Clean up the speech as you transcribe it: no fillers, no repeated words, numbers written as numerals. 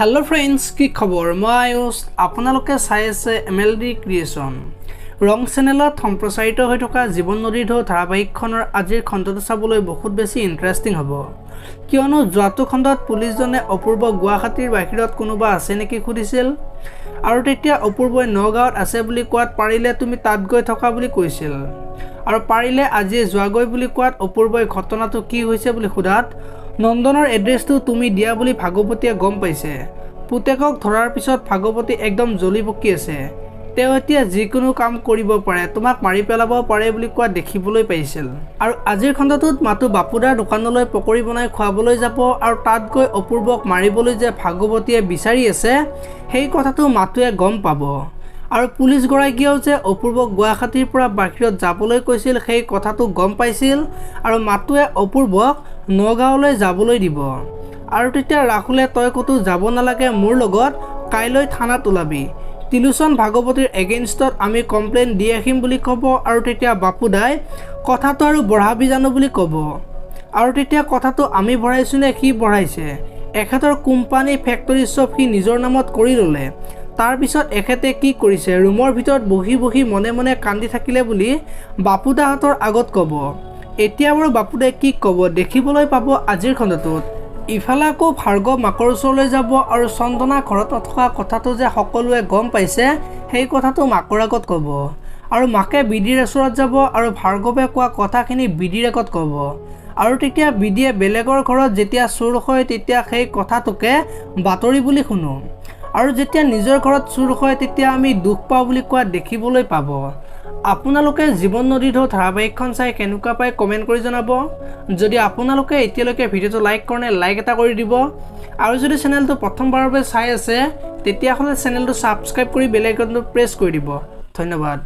Hello friends की खबर मैं आयुष आपनालोके चाই আছে MLD क्रिएशन रंग चेनेলত सम्प्रसारित হৈ থকা জীৱন নদীৰ ঢৌ ধাৰাবাহিকখনৰ আজিৰ খণ্ডটো চাবলৈ বহুত বেছি ইন্টাৰেষ্টিং হ'ব কিয়নো যোৱাটো খণ্ডত পুলিচজনে অপূৰ্ব গুৱাহাটীৰ বাহিৰত কোনোবা আছে নেকি খুদিছিল আৰু তেতিয়া অপূৰ্বই নগাঁৱত আছে বুলি কোৱাত পাৰিলে তুমি তাত গৈ থকা বুলি কৈছিল আৰু পাৰিলে আজি যোৱাগৈ বুলি কোৱাত অপূৰ্বই ঘটনাটো কি হৈছে বুলি খুদাত নন্দনৰ এড্ৰেছটো তুমি দিয়া বুলি ভাগৱতীয়ে গম পাইছে পুতেকক ধৰাৰ পিছত ভাগৱতী একদম জ্বলি পকি আছে তেওঁ এতিয়া যিকোনো কাম কৰিব পাৰে তোমাক মাৰি পেলাব পাৰে বুলি কোৱা দেখিবলৈ পাইছিল আৰু আজিৰ খণ্ডটোত মাতু বাপুদাৰ দোকানলৈ পকৰি বনাই খুৱাবলৈ যাব আৰু তাত গৈ অপূৰ্বক মাৰিবলৈ যে ভাগৱতীয়ে বিচাৰি আছে সেই কথাটো মাতুৱে গম পাব আৰু পুলিচ গৰাকীয়েও যে অপূৰ্বক গুৱাহাটীৰ পৰা বাহিৰত যাবলৈ কৈছিল সেই কথাটো গম পাইছিল আৰু মাতুৱে অপূৰ্বক নগাঁৱলৈ যাবলৈ দিব আৰু তেতিয়া ৰাহুলে তই কতো যাব নালাগে মোৰ লগত কাইলৈ থানাত ওলাবি তিলুচন ভাগৱতীৰ এগেইনষ্টত আমি কমপ্লেইন দি আহিম বুলি ক'ব আৰু তেতিয়া বাপুদাই কথাটো আৰু বঢ়াবি জানো বুলি ক'ব আৰু তেতিয়া কথাটো আমি বঢ়াইছো নে কি বঢ়াইছে এখেতৰ কোম্পানী ফেক্টৰী সব কি নিজৰ নামত কৰি ল'লে তাৰ পিছত এখেতে কি কৰিছে ৰুমৰ ভিতৰত বহি বহি মনে মনে কান্দি থাকিলে বুলি বাপুদাহঁতৰ আগত ক'ব এতিয়া বাৰু বাপুদাই কি ক'ব দেখিবলৈ পাব আজিৰ খণ্ডটোত ইফালে আকৌ ভাৰ্গৱ মাকৰ ওচৰলৈ যাব আৰু চন্দনা ঘৰত থকা কথাটো যে সকলোৱে গম পাইছে সেই কথাটো মাকৰ আগত ক'ব আৰু মাকে বিডিৰ ওচৰত যাব আৰু ভাৰ্গৱে কোৱা কথাখিনি বিডিৰ আগত ক'ব আৰু তেতিয়া বিডিয়ে বেলেগৰ ঘৰত যেতিয়া চুৰ হয় তেতিয়া সেই কথাটোকে বাতৰি বুলি শুনো আৰু যেতিয়া নিজৰ ঘৰত চুৰ হয় তেতিয়া আমি দুখ পাওঁ বুলি কোৱা দেখিবলৈ পাব আপোনালোকে জীৱন নদীৰ ঢৌ ধাৰাবাহিকখন চাই কেনেকুৱা পায় কমেণ্ট কৰি জনাব যদি আপোনালোকে এতিয়ালৈকে ভিডিঅ'টো লাইক কৰে লাইক এটা কৰি দিব আৰু যদি চেনেলটো প্ৰথমবাৰৰ বাবে চাই আছে তেতিয়াহ'লে চেনেলটো ছাবস্ক্ৰাইব কৰি বেল আইকনটো প্ৰেছ কৰি দিব ধন্যবাদ।